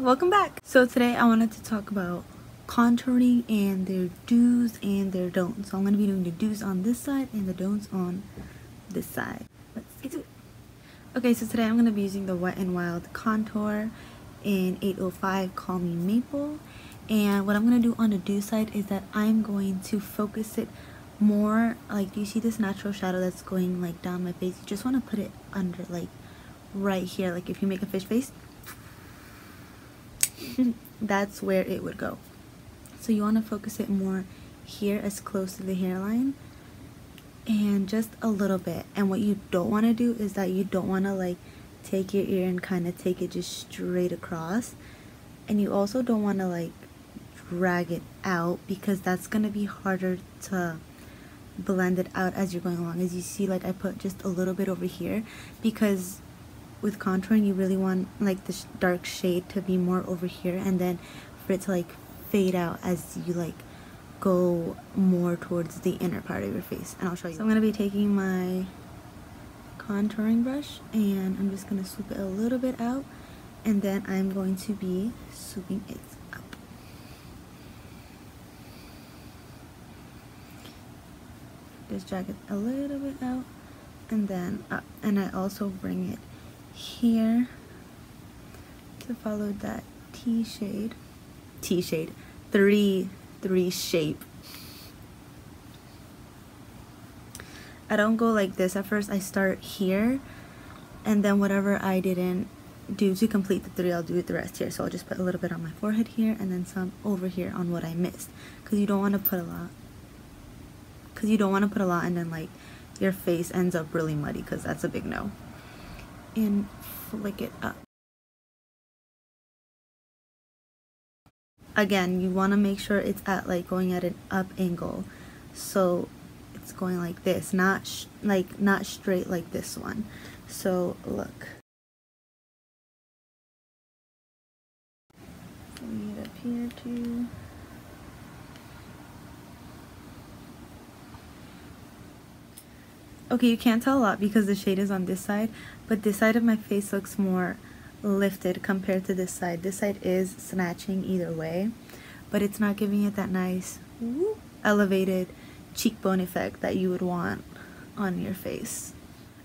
welcome back. So today I wanted to talk about contouring and their do's and their don'ts. So I'm going to be doing the do's on this side and the don'ts on this side. Let's get to it. Okay, so today I'm going to be using the Wet n Wild contour in 805 Call Me Maple. And what I'm going to do on the do side is that I'm going to focus it more, like, do you see this natural shadow that's going like down my face? You just want to put it under, like, right here. Like if you make a fish face, that's where it would go. So you want to focus it more here, as close to the hairline, and just a little bit. And what you don't want to do is that you don't want to like take your ear and kind of take it just straight across, and you also don't want to like drag it out, because that's going to be harder to blend it out as you're going along. As you see, like I put just a little bit over here, because with contouring you really want like this dark shade to be more over here, and then for it to like fade out as you like go more towards the inner part of your face. And I'll show you. So I'm going to be taking my contouring brush and I'm just going to swoop it a little bit out, and then I'm going to be swooping it up. Just drag it a little bit out and then up, and I also bring it here to follow that three shape. I don't go like this at first. I start here, and then whatever I didn't do to complete the three, I'll do the rest here. So I'll just put a little bit on my forehead here, and then some over here on what I missed, because you don't want to put a lot. And then like your face ends up really muddy, because that's a big no. And flick it up. Again, you want to make sure it's at like going at an up angle, so it's going like this, not straight like this one. So look, bring it up here too. Okay, you can't tell a lot because the shade is on this side, but this side of my face looks more lifted compared to this side. This side is snatching either way, but it's not giving it that nice elevated cheekbone effect that you would want on your face.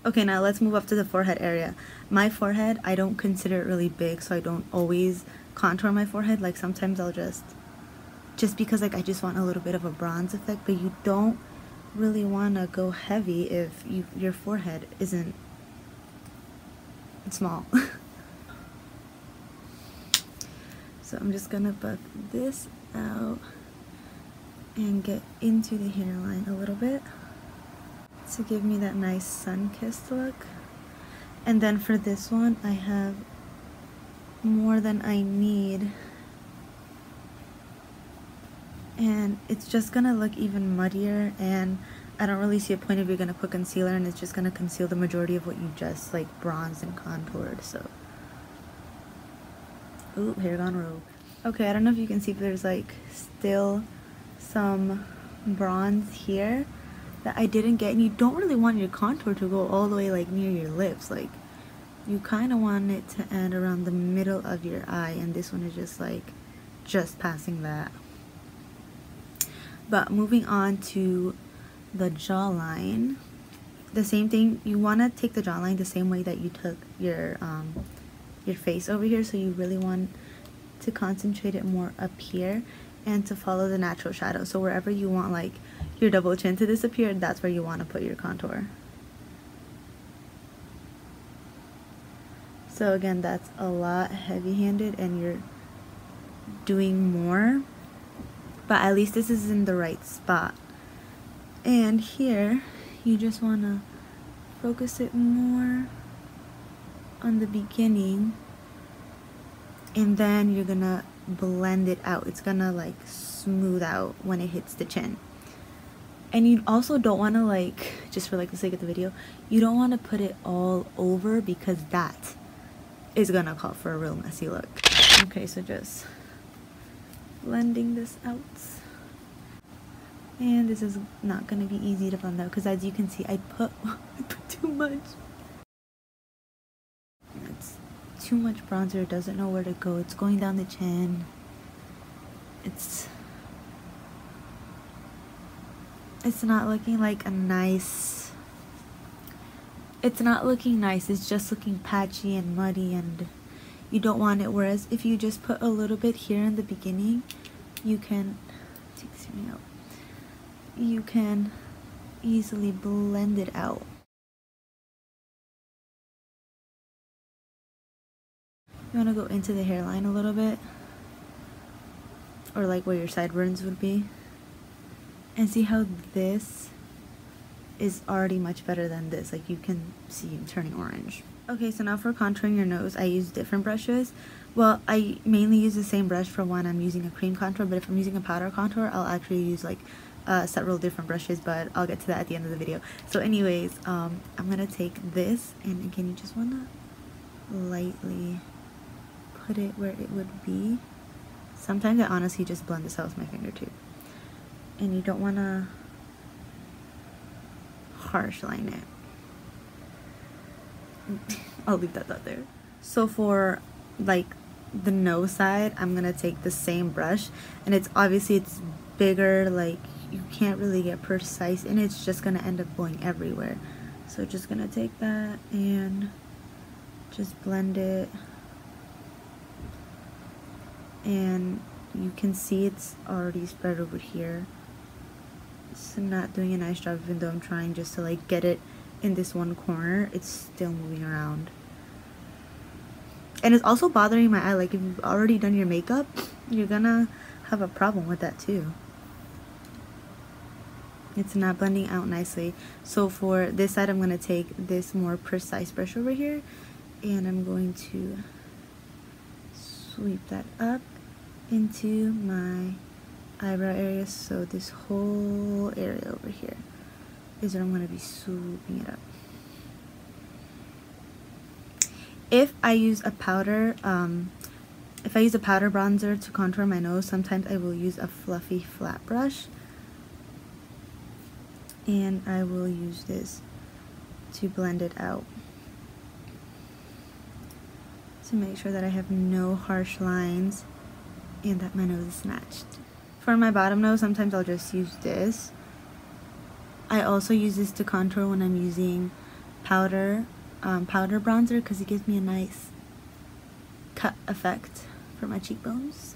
Okay, now let's move up to the forehead area. My forehead, I don't consider it really big, so I don't always contour my forehead. Like sometimes I'll just because like I just want a little bit of a bronze effect, but you don't really want to go heavy if your forehead isn't small. So I'm just gonna buff this out and get into the hairline a little bit to give me that nice sun-kissed look. And then for this one, I have more than I need, and it's just gonna look even muddier, and I don't really see a point if you're gonna put concealer, and it's just gonna conceal the majority of what you just like bronzed and contoured. So ooh, hair gone rogue. Okay, I don't know if you can see, but there's like still some bronze here that I didn't get, and you don't really want your contour to go all the way like near your lips. Like you kind of want it to end around the middle of your eye, and this one is just like just passing that. But moving on to the jawline, the same thing. You want to take the jawline the same way that you took your face over here. So you really want to concentrate it more up here and to follow the natural shadow. So wherever you want like your double chin to disappear, that's where you want to put your contour. So again, that's a lot heavy-handed and you're doing more, but at least this is in the right spot. And here you just want to focus it more on the beginning, and then you're gonna blend it out. It's gonna like smooth out when it hits the chin. And you also don't want to, like, just for like the sake of the video, you don't want to put it all over, because that is gonna call for a real messy look. Okay, so just blending this out. And this is not going to be easy to blend out, because as you can see, I put too much. It's too much bronzer. It doesn't know where to go. It's going down the chin. It's not looking like a nice, it's not looking nice. It's just looking patchy and muddy, and you don't want it. Whereas if you just put a little bit here in the beginning, you can easily blend it out. You want to go into the hairline a little bit, or like where your sideburns would be, and see how this is already much better than this. Like, you can see I'm turning orange. Okay, so now for contouring your nose, I use different brushes. Well, I mainly use the same brush for when I'm using a cream contour, but if I'm using a powder contour, I'll actually use like several different brushes, but I'll get to that at the end of the video. So anyways, I'm gonna take this, and again, you just wanna lightly put it where it would be. Sometimes I honestly just blend this out with my finger too. And you don't wanna harsh line it. I'll leave that out there. So for like the nose side, I'm gonna take the same brush, and it's bigger, like you can't really get precise, and it's just gonna end up going everywhere. So just gonna take that and just blend it, and you can see it's already spread over here. It's not doing a nice job, even though I'm trying just to like get it in this one corner. It's still moving around, and it's also bothering my eye. Like, if you've already done your makeup, you're gonna have a problem with that too. It's not blending out nicely. So for this side, I'm gonna take this more precise brush over here, and I'm going to sweep that up into my eyebrow area. So this whole area over here is where I'm going to be swooping it up. If I use a powder, bronzer to contour my nose, sometimes I will use a fluffy flat brush, and I will use this to blend it out to make sure that I have no harsh lines and that my nose is matched. For my bottom nose, sometimes I'll just use this. I also use this to contour when I'm using powder bronzer, because it gives me a nice cut effect for my cheekbones.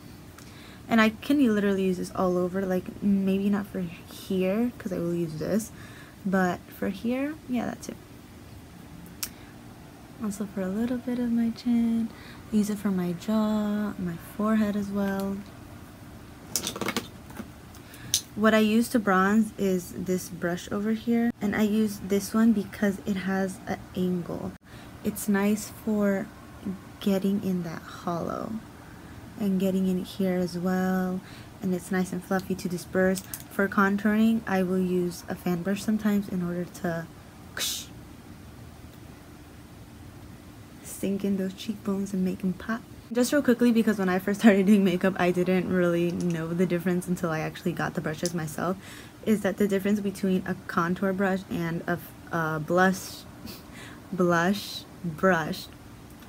And I can literally use this all over, like maybe not for here because I will use this, but for here, yeah, that's it. Also for a little bit of my chin, I use it for my jaw, my forehead as well. What I use to bronze is this brush over here, and I use this one because it has an angle. It's nice for getting in that hollow and getting in here as well, and it's nice and fluffy to disperse. For contouring, I will use a fan brush sometimes in order to sink in those cheekbones and make them pop. Just real quickly, because when I first started doing makeup, I didn't really know the difference until I actually got the brushes myself, is that the difference between a contour brush and a blush brush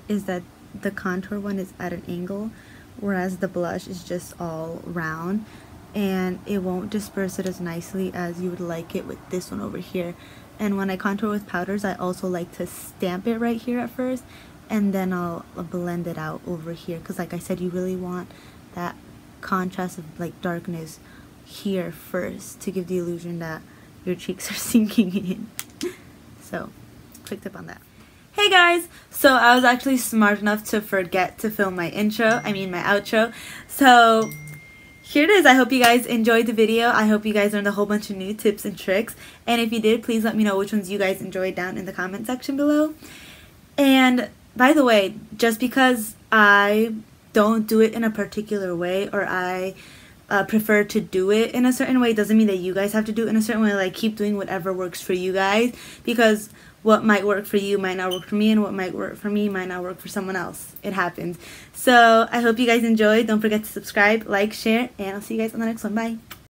is that the contour one is at an angle, whereas the blush is just all round, and it won't disperse it as nicely as you would like it with this one over here. And when I contour with powders, I also like to stamp it right here at first, and then I'll blend it out over here, because like I said, you really want that contrast of like darkness here first to give the illusion that your cheeks are sinking in. So, quick tip on that. Hey guys! So I was actually smart enough to forget to film my outro. So here it is. I hope you guys enjoyed the video. I hope you guys learned a whole bunch of new tips and tricks. And if you did, please let me know which ones you guys enjoyed down in the comment section below. And by the way, just because I don't do it in a particular way, or I prefer to do it in a certain way, doesn't mean that you guys have to do it in a certain way. Like, keep doing whatever works for you guys, because what might work for you might not work for me, and what might work for me might not work for someone else. It happens. So I hope you guys enjoyed. Don't forget to subscribe, like, share, and I'll see you guys on the next one. Bye.